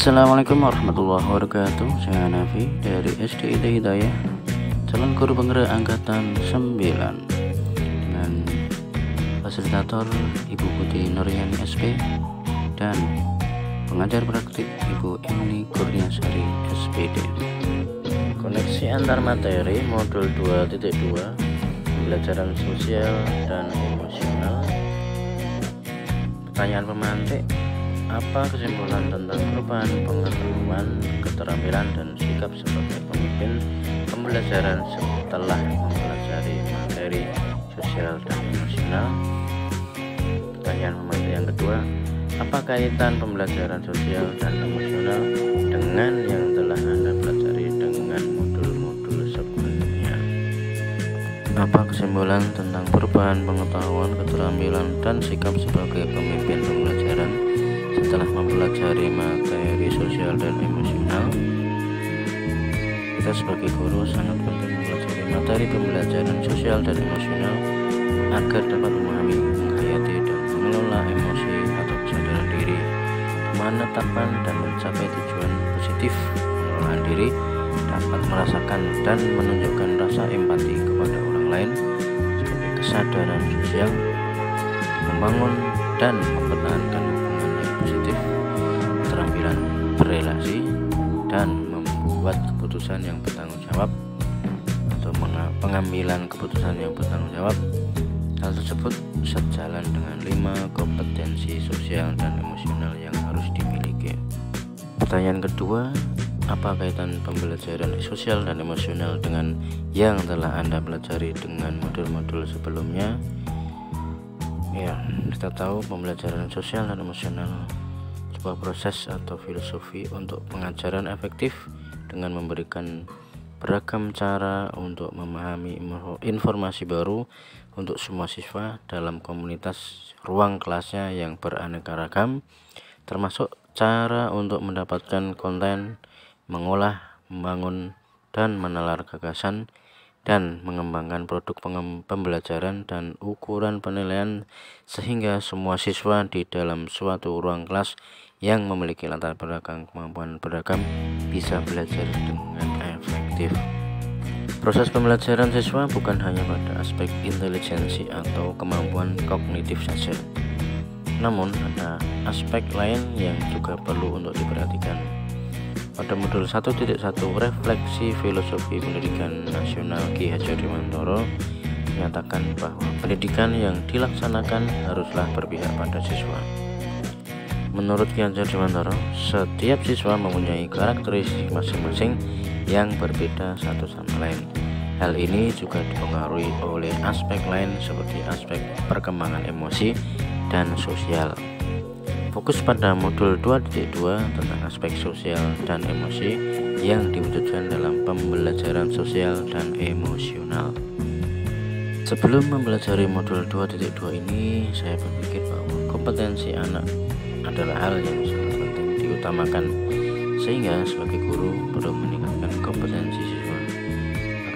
Assalamualaikum warahmatullahi wabarakatuh. Saya Nafi dari SDIT Hidayah, calon guru penggerak angkatan 9, dengan fasilitator Ibu Putih Nuryani SP dan pengajar praktik Ibu Emni Kurniasari SPD. Koneksi antar materi modul 2.2 pembelajaran sosial dan emosional. Pertanyaan pemantik: apa kesimpulan tentang perubahan pengetahuan, keterampilan, dan sikap sebagai pemimpin pembelajaran setelah mempelajari materi sosial dan emosional? Pertanyaan pemantik yang kedua: apa kaitan pembelajaran sosial dan emosional dengan yang telah Anda pelajari dengan modul-modul sebelumnya? Apa kesimpulan tentang perubahan pengetahuan, keterampilan, dan sikap sebagai pemimpin pembelajaran setelah mempelajari materi sosial dan emosional? Kita sebagai guru sangat penting mempelajari materi pembelajaran sosial dan emosional agar dapat memahami, menghayati, dan mengelola emosi atau kesadaran diri, menetapkan dan mencapai tujuan positif pengelolaan diri, dapat merasakan dan menunjukkan rasa empati kepada orang lain sebagai kesadaran sosial, membangun dan mempertahankan positif, keterampilan berelasi, dan membuat keputusan yang bertanggung jawab atau pengambilan keputusan yang bertanggung jawab. Hal tersebut sejalan dengan 5 kompetensi sosial dan emosional yang harus dimiliki. Pertanyaan kedua: apa kaitan pembelajaran sosial dan emosional dengan yang telah Anda pelajari dengan modul-modul sebelumnya? Ya, kita tahu pembelajaran sosial dan emosional sebuah proses atau filosofi untuk pengajaran efektif dengan memberikan beragam cara untuk memahami informasi baru untuk semua siswa dalam komunitas ruang kelasnya yang beraneka ragam, termasuk cara untuk mendapatkan konten, mengolah, membangun, dan menalar gagasan, dan mengembangkan produk pembelajaran dan ukuran penilaian sehingga semua siswa di dalam suatu ruang kelas yang memiliki latar belakang kemampuan beragam bisa belajar dengan efektif. Proses pembelajaran siswa bukan hanya pada aspek intelijensi atau kemampuan kognitif saja, namun ada aspek lain yang juga perlu untuk diperhatikan. Pada modul 1.1 refleksi filosofi pendidikan nasional Ki Hadjadimantoro menyatakan bahwa pendidikan yang dilaksanakan haruslah berpihak pada siswa. Menurut Ki Hadjadimantoro, setiap siswa mempunyai karakteristik masing-masing yang berbeda satu sama lain. Hal ini juga dipengaruhi oleh aspek lain seperti aspek perkembangan emosi dan sosial. Fokus pada modul 2.2 tentang aspek sosial dan emosi yang diwujudkan dalam pembelajaran sosial dan emosional. Sebelum mempelajari modul 2.2 ini, saya berpikir bahwa kompetensi anak adalah hal yang sangat penting diutamakan, sehingga sebagai guru perlu meningkatkan kompetensi siswa.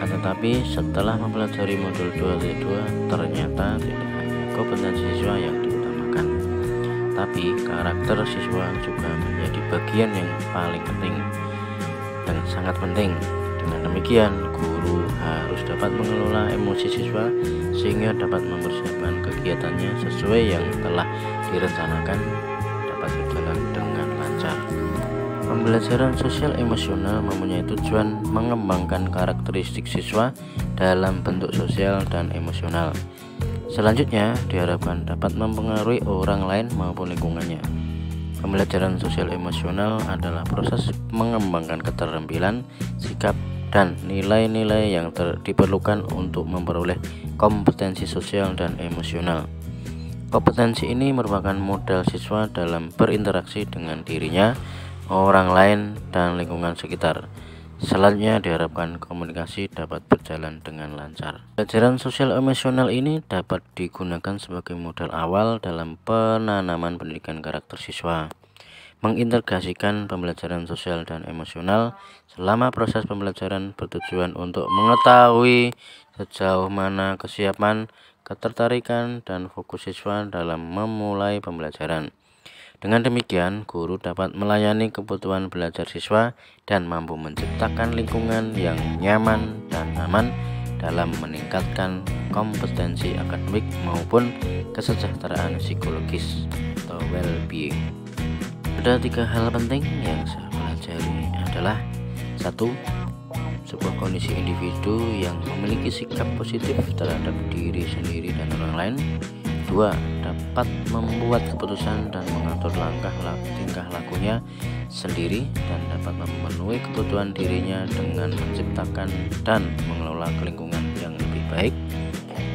Akan tetapi setelah mempelajari modul 2.2, ternyata tidak hanya kompetensi siswa yang diutamakan, tapi karakter siswa juga menjadi bagian yang paling penting, yang sangat penting. Dengan demikian, guru harus dapat mengelola emosi siswa sehingga dapat mempersiapkan kegiatannya sesuai yang telah direncanakan dapat berjalan dengan lancar. Pembelajaran sosial emosional mempunyai tujuan mengembangkan karakteristik siswa dalam bentuk sosial dan emosional. Selanjutnya, diharapkan dapat mempengaruhi orang lain maupun lingkungannya. Pembelajaran sosial emosional adalah proses mengembangkan keterampilan, sikap, dan nilai-nilai yang diperlukan untuk memperoleh kompetensi sosial dan emosional. Kompetensi ini merupakan modal siswa dalam berinteraksi dengan dirinya, orang lain, dan lingkungan sekitar. Selanjutnya diharapkan komunikasi dapat berjalan dengan lancar. Pembelajaran sosial emosional ini dapat digunakan sebagai modal awal dalam penanaman pendidikan karakter siswa. Mengintegrasikan pembelajaran sosial dan emosional selama proses pembelajaran bertujuan untuk mengetahui sejauh mana kesiapan, ketertarikan, dan fokus siswa dalam memulai pembelajaran. Dengan demikian, guru dapat melayani kebutuhan belajar siswa dan mampu menciptakan lingkungan yang nyaman dan aman dalam meningkatkan kompetensi akademik maupun kesejahteraan psikologis atau well-being. Ada 3 hal penting yang saya pelajari adalah: 1. Sebuah kondisi individu yang memiliki sikap positif terhadap diri sendiri dan orang lain. 2. Dapat membuat keputusan dan mengatur tingkah lakunya sendiri dan dapat memenuhi kebutuhan dirinya dengan menciptakan dan mengelola lingkungan yang lebih baik.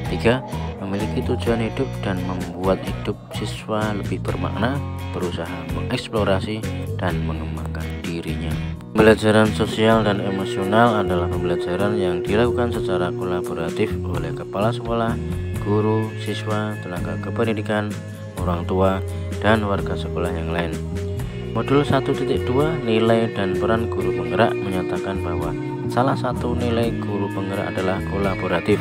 3. Memiliki tujuan hidup dan membuat hidup siswa lebih bermakna, berusaha mengeksplorasi dan mengembangkan dirinya. Pembelajaran sosial dan emosional adalah pembelajaran yang dilakukan secara kolaboratif oleh kepala sekolah, guru, siswa, tenaga kependidikan, orang tua, dan warga sekolah yang lain. Modul 1.2 Nilai dan peran guru penggerak menyatakan bahwa salah satu nilai guru penggerak adalah kolaboratif.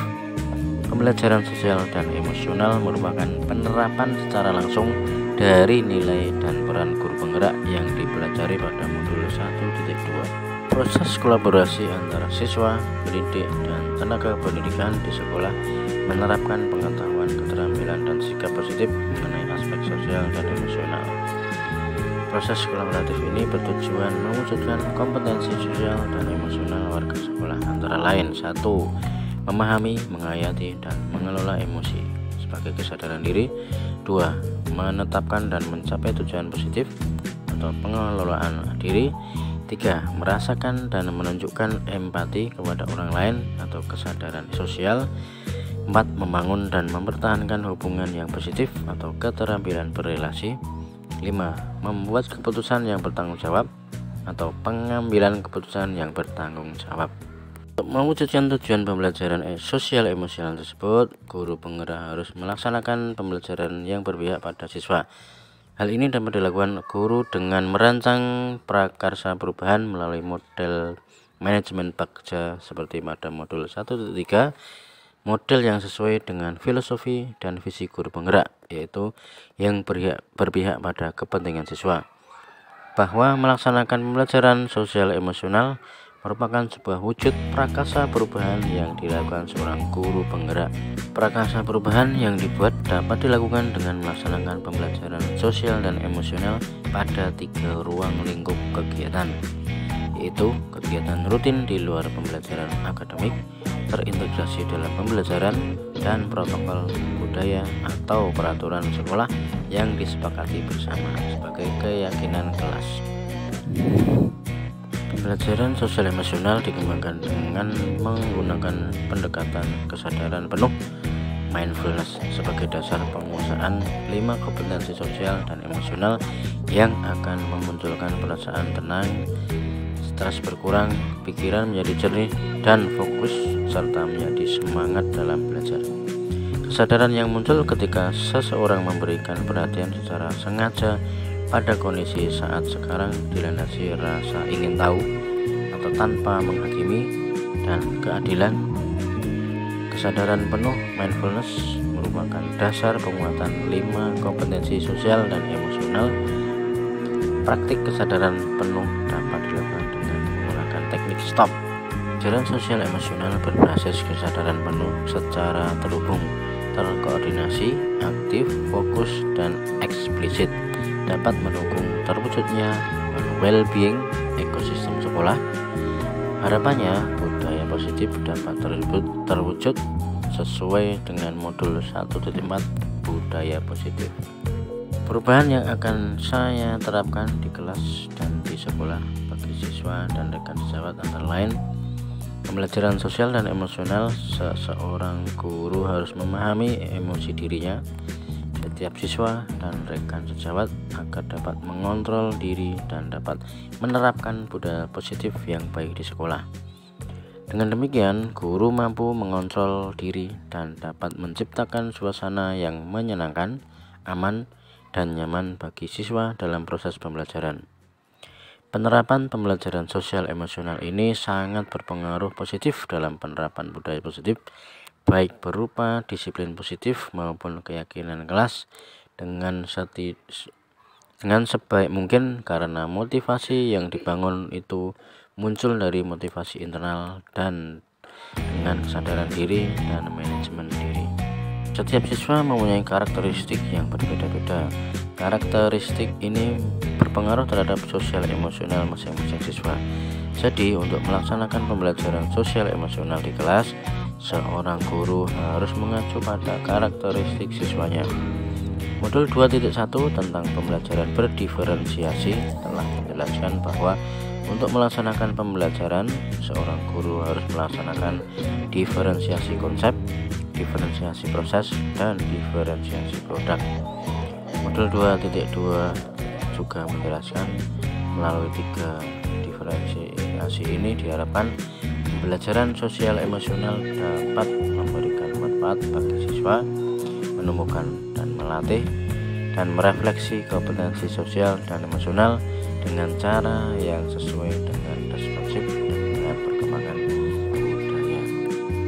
Pembelajaran sosial dan emosional merupakan penerapan secara langsung dari nilai dan peran guru penggerak yang dipelajari pada modul 1.2. Proses kolaborasi antara siswa, pendidik, dan tenaga pendidikan di sekolah menerapkan pengetahuan, keterampilan, dan sikap positif mengenai aspek sosial dan emosional. Proses kolaboratif ini bertujuan mewujudkan kompetensi sosial dan emosional warga sekolah, antara lain: 1. Memahami, menghayati, dan mengelola emosi sebagai kesadaran diri. 2. Menetapkan dan mencapai tujuan positif atau pengelolaan diri. 3. Merasakan dan menunjukkan empati kepada orang lain atau kesadaran sosial. 4. Membangun dan mempertahankan hubungan yang positif atau keterampilan berrelasi. 5. Membuat keputusan yang bertanggung jawab atau pengambilan keputusan yang bertanggung jawab. Untuk mewujudkan tujuan pembelajaran sosial emosional tersebut, guru penggerak harus melaksanakan pembelajaran yang berpihak pada siswa. Hal ini dapat dilakukan guru dengan merancang prakarsa perubahan melalui model manajemen bagja seperti pada modul 1.3, model yang sesuai dengan filosofi dan visi guru penggerak, yaitu yang berpihak pada kepentingan siswa. Bahwa melaksanakan pembelajaran sosial emosional merupakan sebuah wujud prakarsa perubahan yang dilakukan seorang guru penggerak. Prakarsa perubahan yang dibuat dapat dilakukan dengan melaksanakan pembelajaran sosial dan emosional pada 3 ruang lingkup kegiatan, yaitu kegiatan rutin di luar pembelajaran akademik, terintegrasi dalam pembelajaran, dan protokol budaya atau peraturan sekolah yang disepakati bersama sebagai keyakinan kelas. Pembelajaran sosial emosional dikembangkan dengan menggunakan pendekatan kesadaran penuh mindfulness sebagai dasar penguasaan 5 kompetensi sosial dan emosional yang akan memunculkan perasaan tenang, stres berkurang, pikiran menjadi jernih dan fokus, serta menjadi semangat dalam belajar. Kesadaran yang muncul ketika seseorang memberikan perhatian secara sengaja pada kondisi saat sekarang dilandasi rasa ingin tahu atau tanpa menghakimi dan keadilan. Kesadaran penuh mindfulness merupakan dasar penguatan 5 kompetensi sosial dan emosional. Praktik kesadaran penuh dapat dilakukan dengan menggunakan teknik STOP. Pembelajaran sosial emosional berbasis kesadaran penuh secara terhubung, terkoordinasi, aktif, fokus, dan eksplisit dapat mendukung terwujudnya well-being ekosistem sekolah. Harapannya budaya positif dapat terwujud sesuai dengan modul 1.4 budaya positif. Perubahan yang akan saya terapkan di kelas dan di sekolah bagi siswa dan rekan sejawat antara lain: pembelajaran sosial dan emosional. Seseorang guru harus memahami emosi dirinya, setiap siswa dan rekan sejawat agar dapat mengontrol diri dan dapat menerapkan budaya positif yang baik di sekolah. Dengan demikian, guru mampu mengontrol diri dan dapat menciptakan suasana yang menyenangkan, aman, dan nyaman bagi siswa dalam proses pembelajaran. Penerapan pembelajaran sosial emosional ini sangat berpengaruh positif dalam penerapan budaya positif, baik berupa disiplin positif maupun keyakinan kelas. Dengan dengan sebaik mungkin, karena motivasi yang dibangun itu muncul dari motivasi internal dan dengan kesadaran diri dan manajemen diri. Setiap siswa mempunyai karakteristik yang berbeda-beda. Karakteristik ini berpengaruh terhadap sosial emosional masing-masing siswa. Jadi, untuk melaksanakan pembelajaran sosial emosional di kelas, seorang guru harus mengacu pada karakteristik siswanya. Modul 2.1 tentang pembelajaran berdiferensiasi telah menjelaskan bahwa untuk melaksanakan pembelajaran, seorang guru harus melaksanakan diferensiasi konsep, diferensiasi proses, dan diferensiasi produk. Modul 2.2 juga menjelaskan melalui 3 diferensiasi ini diharapkan pembelajaran sosial emosional dapat memberikan manfaat bagi siswa, menemukan dan melatih dan merefleksi kompetensi sosial dan emosional dengan cara yang sesuai dengan responsif dengan perkembangan budaya.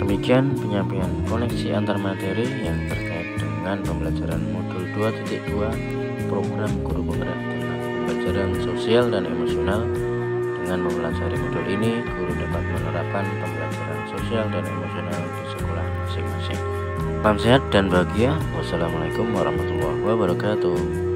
Demikian penyampaian koneksi antar materi yang terkait dengan pembelajaran modul 2.2 program guru penggerak tentang pembelajaran sosial dan emosional. Dengan mempelajari modul ini, guru dapat menerapkan pembelajaran sosial dan emosional di sekolah masing-masing. Salam sehat dan bahagia. Wassalamualaikum warahmatullahi wabarakatuh.